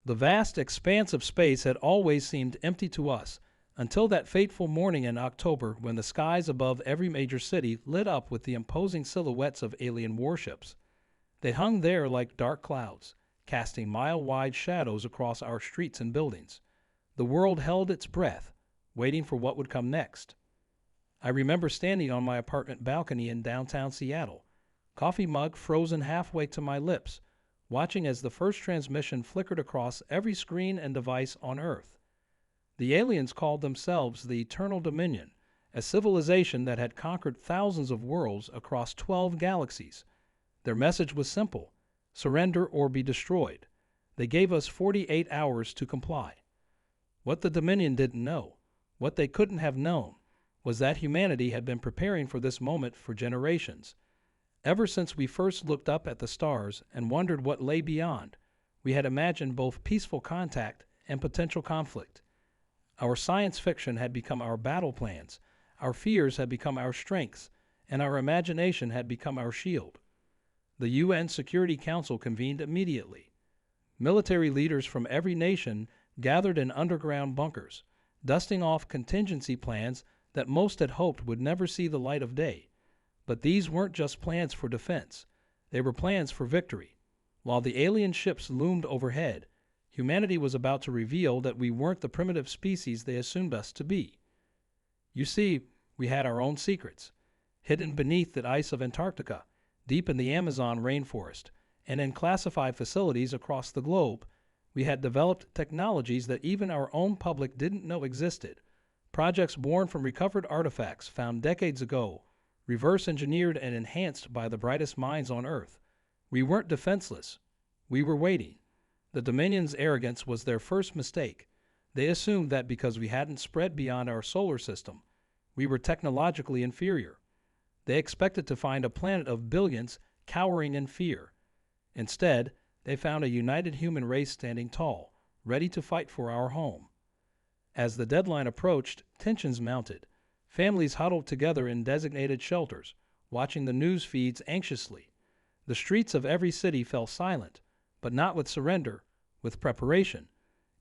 The vast expanse of space had always seemed empty to us, until that fateful morning in October when the skies above every major city lit up with the imposing silhouettes of alien warships. They hung there like dark clouds, casting mile-wide shadows across our streets and buildings. The world held its breath, waiting for what would come next. I remember standing on my apartment balcony in downtown Seattle, coffee mug frozen halfway to my lips, watching as the first transmission flickered across every screen and device on Earth. The aliens called themselves the Eternal Dominion, a civilization that had conquered thousands of worlds across 12 galaxies. Their message was simple: surrender or be destroyed. They gave us 48 hours to comply. What the Dominion didn't know, what they couldn't have known, was that humanity had been preparing for this moment for generations. Ever since we first looked up at the stars and wondered what lay beyond, we had imagined both peaceful contact and potential conflict. Our science fiction had become our battle plans, our fears had become our strengths, and our imagination had become our shield. The UN Security Council convened immediately. Military leaders from every nation gathered in underground bunkers, dusting off contingency plans that most had hoped would never see the light of day. But these weren't just plans for defense. They were plans for victory. While the alien ships loomed overhead, humanity was about to reveal that we weren't the primitive species they assumed us to be. You see, we had our own secrets, hidden beneath the ice of Antarctica, deep in the Amazon rainforest, and in classified facilities across the globe. We had developed technologies that even our own public didn't know existed. Projects born from recovered artifacts found decades ago, reverse engineered and enhanced by the brightest minds on Earth. We weren't defenseless. We were waiting. The Dominion's arrogance was their first mistake. They assumed that because we hadn't spread beyond our solar system, we were technologically inferior. They expected to find a planet of billions cowering in fear. Instead, they found a united human race standing tall, ready to fight for our home. As the deadline approached, tensions mounted. Families huddled together in designated shelters, watching the news feeds anxiously. The streets of every city fell silent, but not with surrender, with preparation.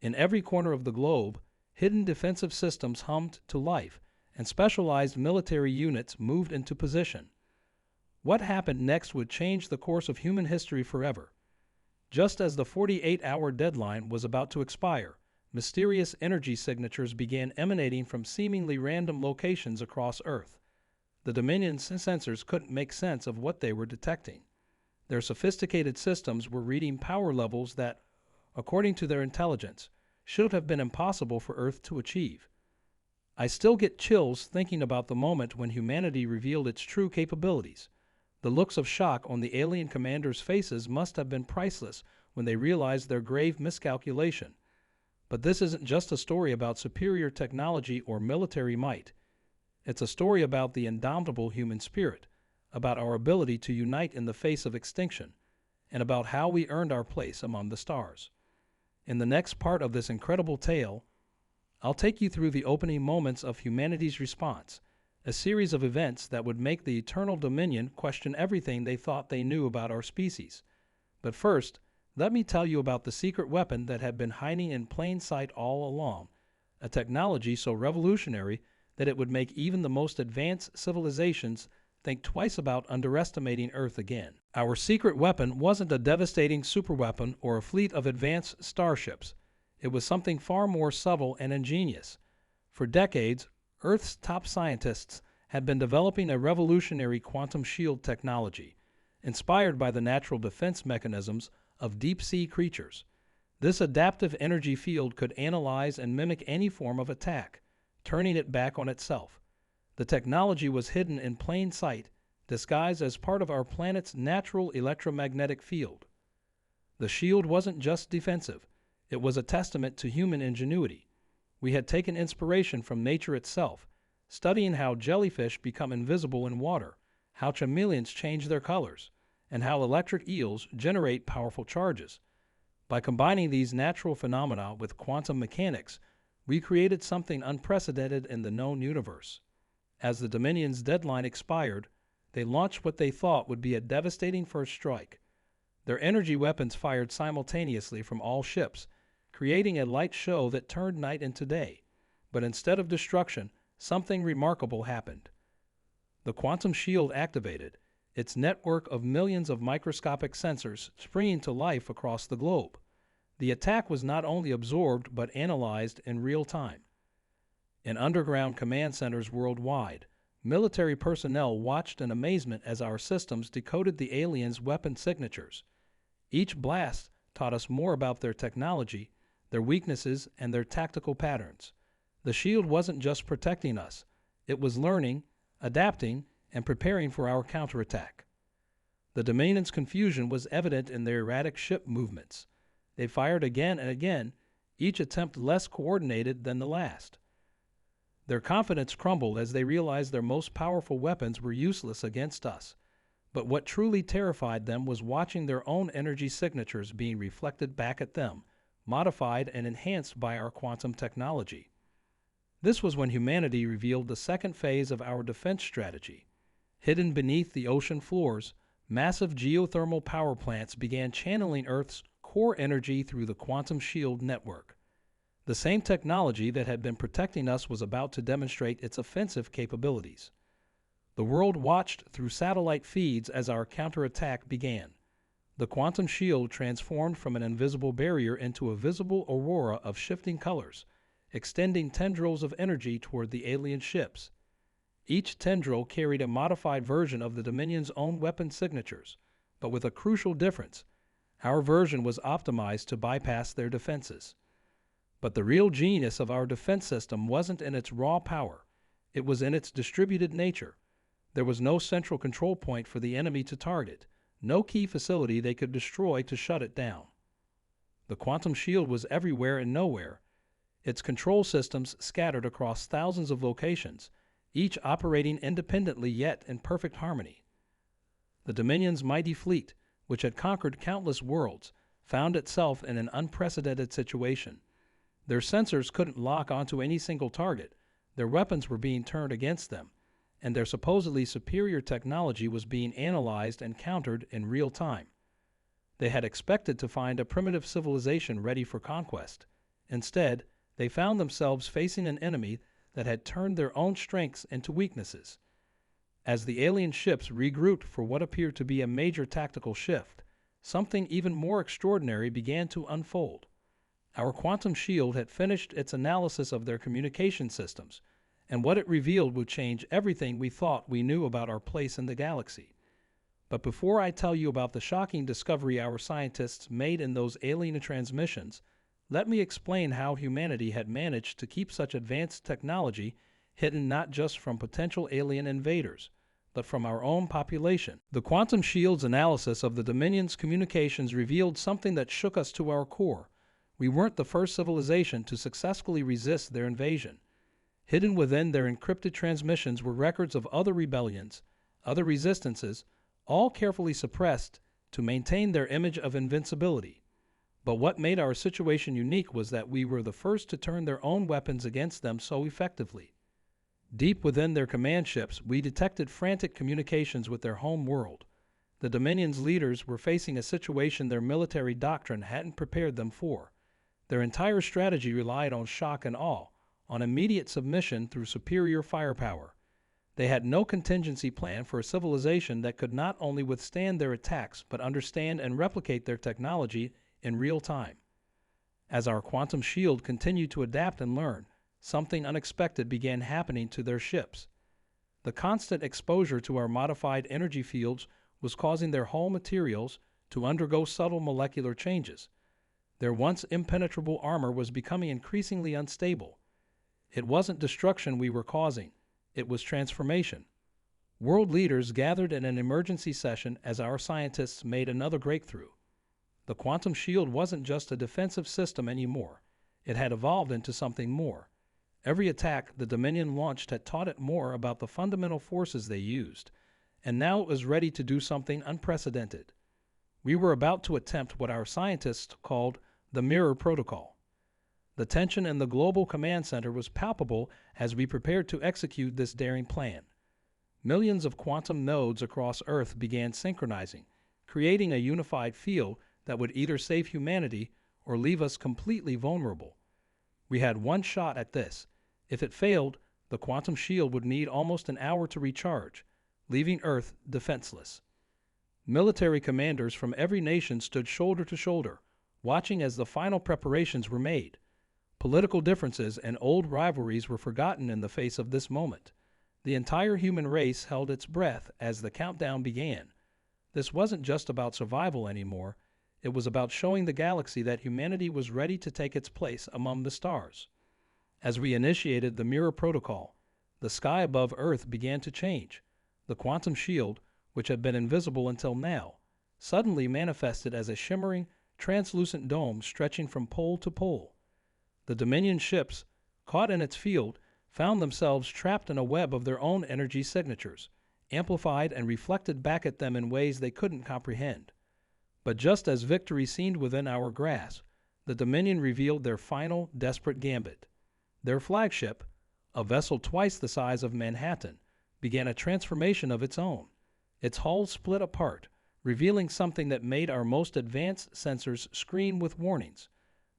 In every corner of the globe, hidden defensive systems hummed to life, and specialized military units moved into position. What happened next would change the course of human history forever. Just as the 48-hour deadline was about to expire, mysterious energy signatures began emanating from seemingly random locations across Earth. The Dominion's sensors couldn't make sense of what they were detecting. Their sophisticated systems were reading power levels that, according to their intelligence, should have been impossible for Earth to achieve. I still get chills thinking about the moment when humanity revealed its true capabilities. The looks of shock on the alien commanders' faces must have been priceless when they realized their grave miscalculation. But this isn't just a story about superior technology or military might. It's a story about the indomitable human spirit, about our ability to unite in the face of extinction, and about how we earned our place among the stars. In the next part of this incredible tale, I'll take you through the opening moments of humanity's response, a series of events that would make the Eternal Dominion question everything they thought they knew about our species. But first, let me tell you about the secret weapon that had been hiding in plain sight all along, a technology so revolutionary that it would make even the most advanced civilizations think twice about underestimating Earth again. Our secret weapon wasn't a devastating superweapon or a fleet of advanced starships. It was something far more subtle and ingenious. For decades, Earth's top scientists had been developing a revolutionary quantum shield technology, inspired by the natural defense mechanisms of deep-sea creatures. This adaptive energy field could analyze and mimic any form of attack, turning it back on itself. The technology was hidden in plain sight, disguised as part of our planet's natural electromagnetic field. The shield wasn't just defensive. It was a testament to human ingenuity. We had taken inspiration from nature itself, studying how jellyfish become invisible in water, how chameleons change their colors, and how electric eels generate powerful charges. By combining these natural phenomena with quantum mechanics, we created something unprecedented in the known universe. As the Dominion's deadline expired, they launched what they thought would be a devastating first strike. Their energy weapons fired simultaneously from all ships, creating a light show that turned night into day. But instead of destruction, something remarkable happened. The quantum shield activated, its network of millions of microscopic sensors springing to life across the globe. The attack was not only absorbed but analyzed in real time. In underground command centers worldwide, military personnel watched in amazement as our systems decoded the aliens' weapon signatures. Each blast taught us more about their technology, their weaknesses, and their tactical patterns. The shield wasn't just protecting us, it was learning, adapting, and preparing for our counterattack. The Dominion's confusion was evident in their erratic ship movements. They fired again and again, each attempt less coordinated than the last. Their confidence crumbled as they realized their most powerful weapons were useless against us. But what truly terrified them was watching their own energy signatures being reflected back at them, modified and enhanced by our quantum technology. This was when humanity revealed the second phase of our defense strategy. Hidden beneath the ocean floors, massive geothermal power plants began channeling Earth's core energy through the quantum shield network. The same technology that had been protecting us was about to demonstrate its offensive capabilities. The world watched through satellite feeds as our counterattack began. The quantum shield transformed from an invisible barrier into a visible aurora of shifting colors, extending tendrils of energy toward the alien ships. Each tendril carried a modified version of the Dominion's own weapon signatures, but with a crucial difference. Our version was optimized to bypass their defenses. But the real genius of our defense system wasn't in its raw power. It was in its distributed nature. There was no central control point for the enemy to target, no key facility they could destroy to shut it down. The quantum shield was everywhere and nowhere, its control systems scattered across thousands of locations, each operating independently yet in perfect harmony. The Dominion's mighty fleet, which had conquered countless worlds, found itself in an unprecedented situation. Their sensors couldn't lock onto any single target, their weapons were being turned against them, and their supposedly superior technology was being analyzed and countered in real time. They had expected to find a primitive civilization ready for conquest. Instead, they found themselves facing an enemy that had turned their own strengths into weaknesses. As the alien ships regrouped for what appeared to be a major tactical shift, something even more extraordinary began to unfold. Our quantum shield had finished its analysis of their communication systems, and what it revealed would change everything we thought we knew about our place in the galaxy. But before I tell you about the shocking discovery our scientists made in those alien transmissions, let me explain how humanity had managed to keep such advanced technology hidden not just from potential alien invaders, but from our own population. The quantum shield's analysis of the Dominion's communications revealed something that shook us to our core. We weren't the first civilization to successfully resist their invasion. Hidden within their encrypted transmissions were records of other rebellions, other resistances, all carefully suppressed to maintain their image of invincibility. But what made our situation unique was that we were the first to turn their own weapons against them so effectively. Deep within their command ships, we detected frantic communications with their home world. The Dominion's leaders were facing a situation their military doctrine hadn't prepared them for. Their entire strategy relied on shock and awe, on immediate submission through superior firepower. They had no contingency plan for a civilization that could not only withstand their attacks but understand and replicate their technology in real time. As our quantum shield continued to adapt and learn, something unexpected began happening to their ships. The constant exposure to our modified energy fields was causing their hull materials to undergo subtle molecular changes. Their once impenetrable armor was becoming increasingly unstable. It wasn't destruction we were causing, it was transformation. World leaders gathered in an emergency session as our scientists made another breakthrough. The quantum shield wasn't just a defensive system anymore. It had evolved into something more. Every attack the Dominion launched had taught it more about the fundamental forces they used, and now it was ready to do something unprecedented. We were about to attempt what our scientists called the Mirror Protocol. The tension in the global command center was palpable as we prepared to execute this daring plan. Millions of quantum nodes across Earth began synchronizing, creating a unified field that would either save humanity or leave us completely vulnerable. We had one shot at this. If it failed, the quantum shield would need almost an hour to recharge, leaving Earth defenseless. Military commanders from every nation stood shoulder to shoulder, watching as the final preparations were made. Political differences and old rivalries were forgotten in the face of this moment. The entire human race held its breath as the countdown began. This wasn't just about survival anymore. It was about showing the galaxy that humanity was ready to take its place among the stars. As we initiated the Mirror Protocol, the sky above Earth began to change. The quantum shield, which had been invisible until now, suddenly manifested as a shimmering, translucent dome stretching from pole to pole. The Dominion ships, caught in its field, found themselves trapped in a web of their own energy signatures, amplified and reflected back at them in ways they couldn't comprehend. But just as victory seemed within our grasp, the Dominion revealed their final, desperate gambit. Their flagship, a vessel twice the size of Manhattan, began a transformation of its own. Its hull split apart, revealing something that made our most advanced sensors scream with warnings.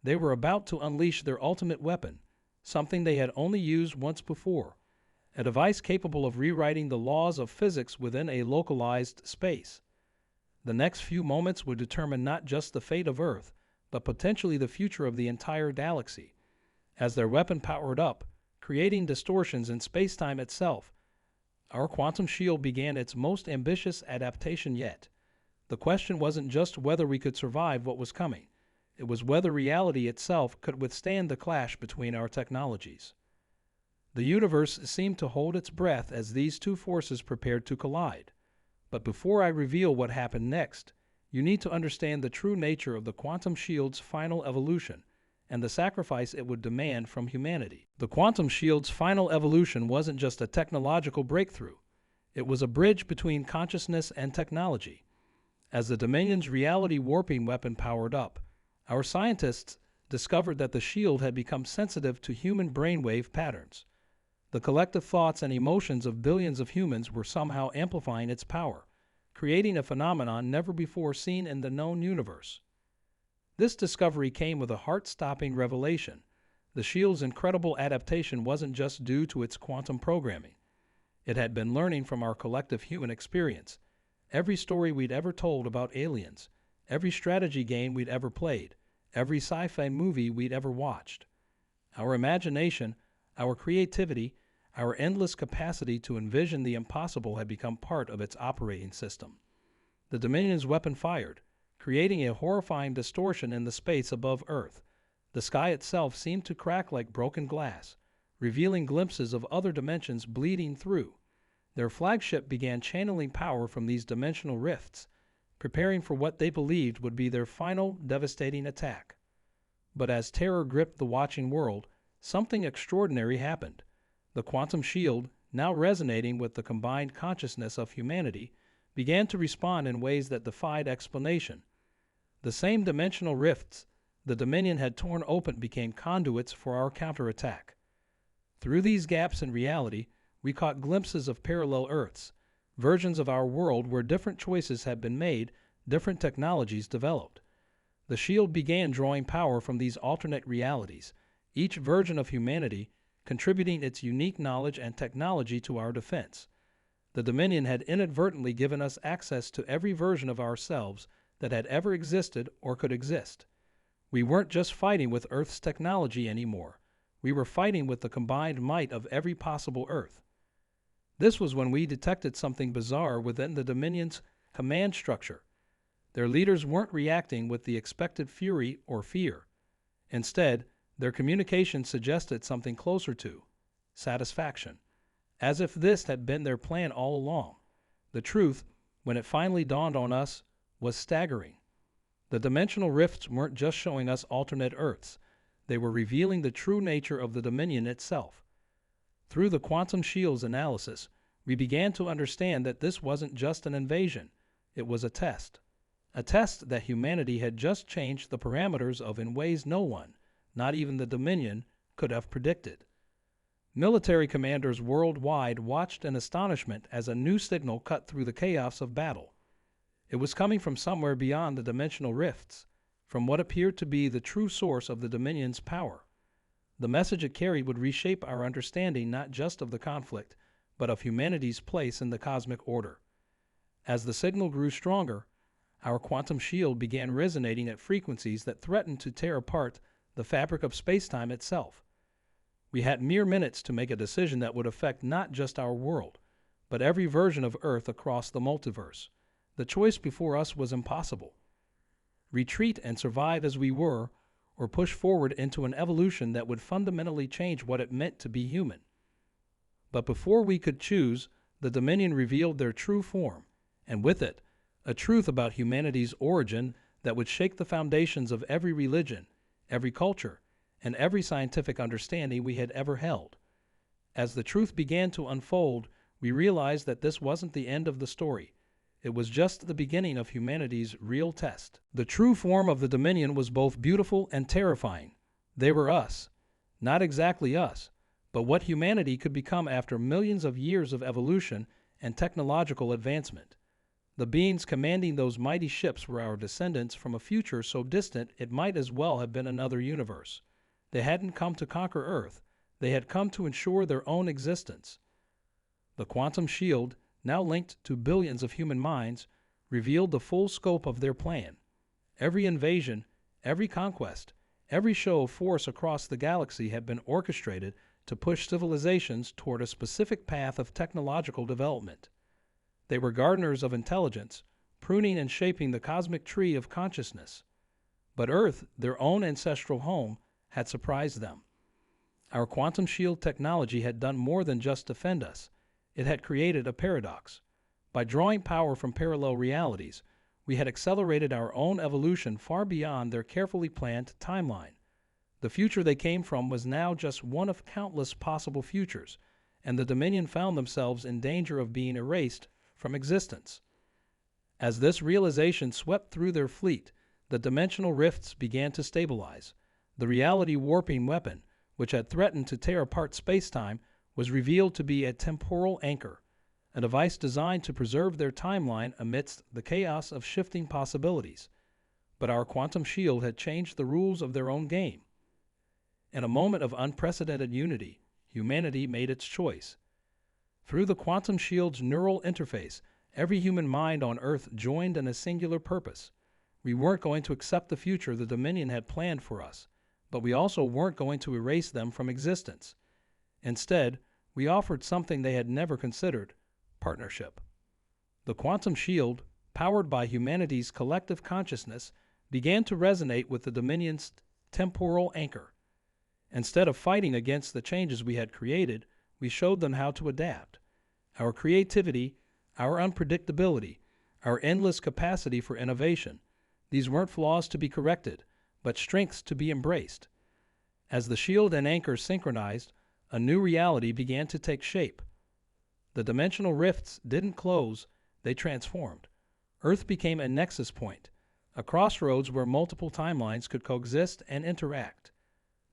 They were about to unleash their ultimate weapon, something they had only used once before, a device capable of rewriting the laws of physics within a localized space. The next few moments would determine not just the fate of Earth, but potentially the future of the entire galaxy. As their weapon powered up, creating distortions in space-time itself, our quantum shield began its most ambitious adaptation yet. The question wasn't just whether we could survive what was coming. It was whether reality itself could withstand the clash between our technologies. The universe seemed to hold its breath as these two forces prepared to collide. But before I reveal what happened next, you need to understand the true nature of the quantum shield's final evolution and the sacrifice it would demand from humanity. The quantum shield's final evolution wasn't just a technological breakthrough. It was a bridge between consciousness and technology. As the Dominion's reality warping weapon powered up, our scientists discovered that the shield had become sensitive to human brainwave patterns. The collective thoughts and emotions of billions of humans were somehow amplifying its power, creating a phenomenon never before seen in the known universe. This discovery came with a heart-stopping revelation. The shield's incredible adaptation wasn't just due to its quantum programming. It had been learning from our collective human experience. Every story we'd ever told about aliens, every strategy game we'd ever played, every sci-fi movie we'd ever watched. Our imagination, our creativity, our endless capacity to envision the impossible had become part of its operating system. The Dominion's weapon fired, creating a horrifying distortion in the space above Earth. The sky itself seemed to crack like broken glass, revealing glimpses of other dimensions bleeding through. Their flagship began channeling power from these dimensional rifts, preparing for what they believed would be their final devastating attack. But as terror gripped the watching world, something extraordinary happened. The quantum shield, now resonating with the combined consciousness of humanity, began to respond in ways that defied explanation. The same dimensional rifts the Dominion had torn open became conduits for our counterattack. Through these gaps in reality, we caught glimpses of parallel Earths, versions of our world where different choices had been made, different technologies developed. The shield began drawing power from these alternate realities, each version of humanity contributing its unique knowledge and technology to our defense. The Dominion had inadvertently given us access to every version of ourselves that had ever existed or could exist. We weren't just fighting with Earth's technology anymore. We were fighting with the combined might of every possible Earth. This was when we detected something bizarre within the Dominion's command structure. Their leaders weren't reacting with the expected fury or fear. Instead, their communication suggested something closer to satisfaction, as if this had been their plan all along. The truth, when it finally dawned on us, was staggering. The dimensional rifts weren't just showing us alternate Earths. They were revealing the true nature of the Dominion itself. Through the quantum shield's analysis, we began to understand that this wasn't just an invasion. It was a test that humanity had just changed the parameters of in ways no one, not even the Dominion, could have predicted. Military commanders worldwide watched in astonishment as a new signal cut through the chaos of battle. It was coming from somewhere beyond the dimensional rifts, from what appeared to be the true source of the Dominion's power. The message it carried would reshape our understanding not just of the conflict, but of humanity's place in the cosmic order. As the signal grew stronger, our quantum shield began resonating at frequencies that threatened to tear apart the fabric of space-time itself. We had mere minutes to make a decision that would affect not just our world, but every version of Earth across the multiverse. The choice before us was impossible. Retreat and survive as we were, or push forward into an evolution that would fundamentally change what it meant to be human. But before we could choose, the Dominion revealed their true form, and with it, a truth about humanity's origin that would shake the foundations of every religion, every culture, and every scientific understanding we had ever held. As the truth began to unfold, we realized that this wasn't the end of the story. It was just the beginning of humanity's real test. The true form of the Dominion was both beautiful and terrifying. They were us. Not exactly us, but what humanity could become after millions of years of evolution and technological advancement. The beings commanding those mighty ships were our descendants from a future so distant it might as well have been another universe. They hadn't come to conquer Earth. They had come to ensure their own existence. The quantum shield, now linked to billions of human minds, revealed the full scope of their plan. Every invasion, every conquest, every show of force across the galaxy had been orchestrated to push civilizations toward a specific path of technological development. They were gardeners of intelligence, pruning and shaping the cosmic tree of consciousness. But Earth, their own ancestral home, had surprised them. Our quantum shield technology had done more than just defend us. It had created a paradox. By drawing power from parallel realities, we had accelerated our own evolution far beyond their carefully planned timeline. The future they came from was now just one of countless possible futures, and the Dominion found themselves in danger of being erased from existence. As this realization swept through their fleet, the dimensional rifts began to stabilize. The reality warping weapon, which had threatened to tear apart space-time, was revealed to be a temporal anchor, a device designed to preserve their timeline amidst the chaos of shifting possibilities. But our quantum shield had changed the rules of their own game. In a moment of unprecedented unity, humanity made its choice. Through the quantum shield's neural interface, every human mind on Earth joined in a singular purpose. We weren't going to accept the future the Dominion had planned for us, but we also weren't going to erase them from existence. Instead, we offered something they had never considered: partnership. The quantum shield, powered by humanity's collective consciousness, began to resonate with the Dominion's temporal anchor. Instead of fighting against the changes we had created, we showed them how to adapt. Our creativity, our unpredictability, our endless capacity for innovation, these weren't flaws to be corrected, but strengths to be embraced. As the shield and anchor synchronized, a new reality began to take shape. The dimensional rifts didn't close, they transformed. Earth became a nexus point, a crossroads where multiple timelines could coexist and interact.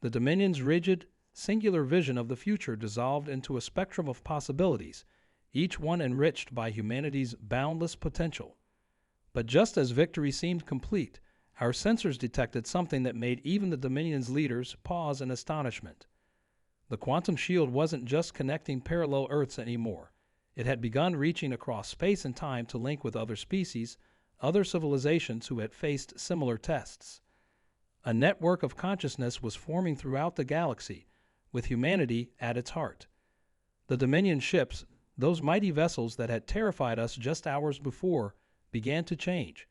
The Dominion's rigid, singular vision of the future dissolved into a spectrum of possibilities, each one enriched by humanity's boundless potential. But just as victory seemed complete, our sensors detected something that made even the Dominion's leaders pause in astonishment. The quantum shield wasn't just connecting parallel Earths anymore. It had begun reaching across space and time to link with other species, other civilizations who had faced similar tests. A network of consciousness was forming throughout the galaxy, with humanity at its heart. The Dominion ships, those mighty vessels that had terrified us just hours before, began to change.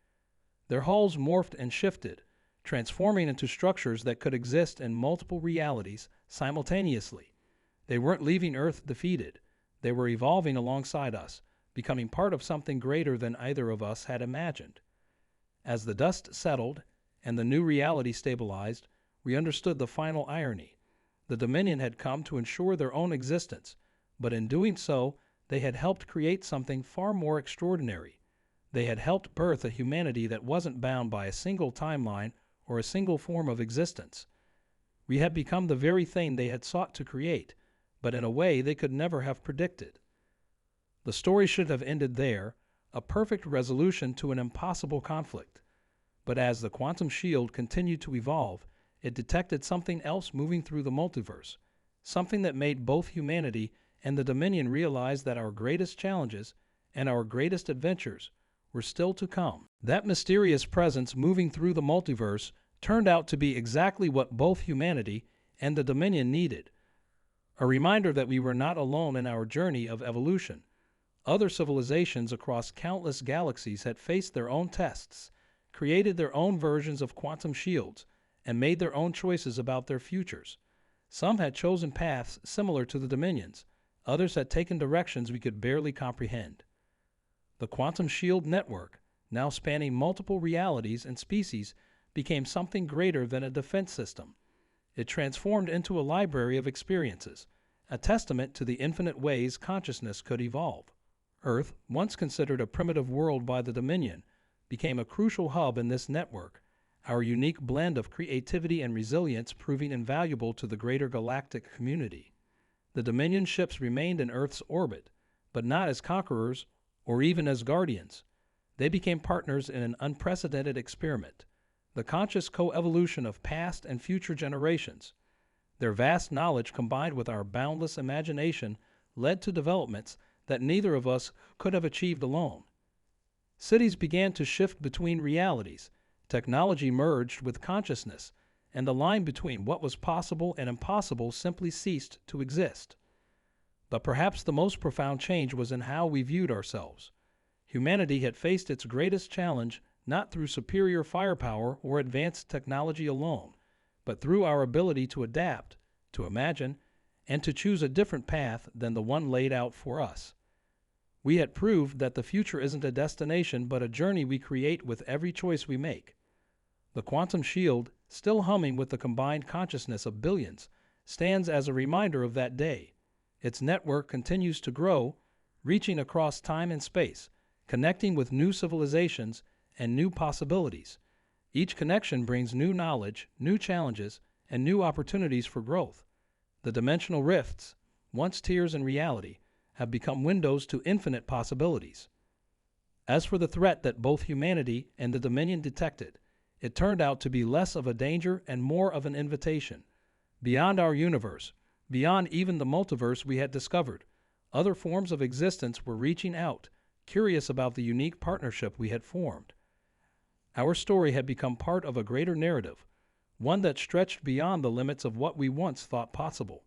Their hulls morphed and shifted, transforming into structures that could exist in multiple realities simultaneously. They weren't leaving Earth defeated. They were evolving alongside us, becoming part of something greater than either of us had imagined. As the dust settled and the new reality stabilized, we understood the final irony. The Dominion had come to ensure their own existence, but in doing so, they had helped create something far more extraordinary. They had helped birth a humanity that wasn't bound by a single timeline or a single form of existence. We had become the very thing they had sought to create, but in a way they could never have predicted. The story should have ended there, a perfect resolution to an impossible conflict. But as the quantum shield continued to evolve, it detected something else moving through the multiverse, something that made both humanity and the Dominion realize that our greatest challenges and our greatest adventures were still to come. That mysterious presence moving through the multiverse turned out to be exactly what both humanity and the Dominion needed. A reminder that we were not alone in our journey of evolution. Other civilizations across countless galaxies had faced their own tests, created their own versions of quantum shields, and made their own choices about their futures. Some had chosen paths similar to the Dominion's, others had taken directions we could barely comprehend. The quantum shield network, now spanning multiple realities and species, became something greater than a defense system. It transformed into a library of experiences, a testament to the infinite ways consciousness could evolve. Earth, once considered a primitive world by the Dominion, became a crucial hub in this network, our unique blend of creativity and resilience proving invaluable to the greater galactic community. The Dominion ships remained in Earth's orbit, but not as conquerors or even as guardians. They became partners in an unprecedented experiment, the conscious coevolution of past and future generations. Their vast knowledge combined with our boundless imagination led to developments that neither of us could have achieved alone. Cities began to shift between realities, technology merged with consciousness, and the line between what was possible and impossible simply ceased to exist. But perhaps the most profound change was in how we viewed ourselves. Humanity had faced its greatest challenge not through superior firepower or advanced technology alone, but through our ability to adapt, to imagine, and to choose a different path than the one laid out for us. We had proved that the future isn't a destination but a journey we create with every choice we make. The quantum shield, still humming with the combined consciousness of billions, stands as a reminder of that day. Its network continues to grow, reaching across time and space, connecting with new civilizations and new possibilities. Each connection brings new knowledge, new challenges, and new opportunities for growth. The dimensional rifts, once tiers in reality, have become windows to infinite possibilities. As for the threat that both humanity and the Dominion detected, it turned out to be less of a danger and more of an invitation. Beyond our universe, beyond even the multiverse we had discovered, other forms of existence were reaching out, curious about the unique partnership we had formed. Our story had become part of a greater narrative, one that stretched beyond the limits of what we once thought possible.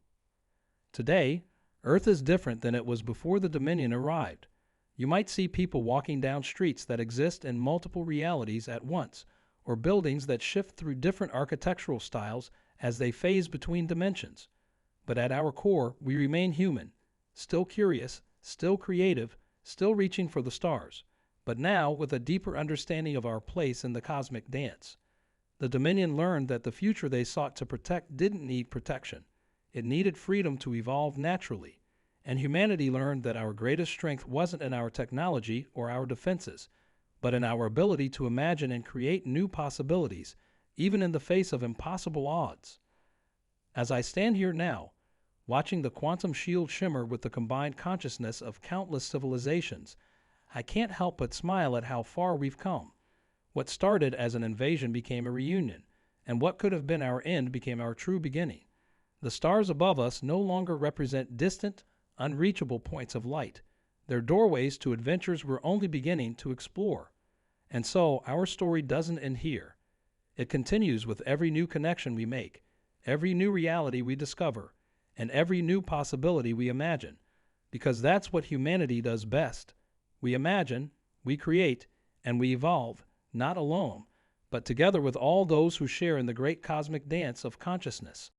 Today, Earth is different than it was before the Dominion arrived. You might see people walking down streets that exist in multiple realities at once, or buildings that shift through different architectural styles as they phase between dimensions. But at our core, we remain human, still curious, still creative, still reaching for the stars, but now with a deeper understanding of our place in the cosmic dance. The Dominion learned that the future they sought to protect didn't need protection. It needed freedom to evolve naturally. And humanity learned that our greatest strength wasn't in our technology or our defenses, but in our ability to imagine and create new possibilities, even in the face of impossible odds. As I stand here now, watching the quantum shield shimmer with the combined consciousness of countless civilizations, I can't help but smile at how far we've come. What started as an invasion became a reunion, and what could have been our end became our true beginning. The stars above us no longer represent distant, unreachable points of light. They're doorways to adventures we're only beginning to explore. And so our story doesn't end here. It continues with every new connection we make, every new reality we discover, and every new possibility we imagine, because that's what humanity does best. We imagine, we create, and we evolve, not alone, but together with all those who share in the great cosmic dance of consciousness.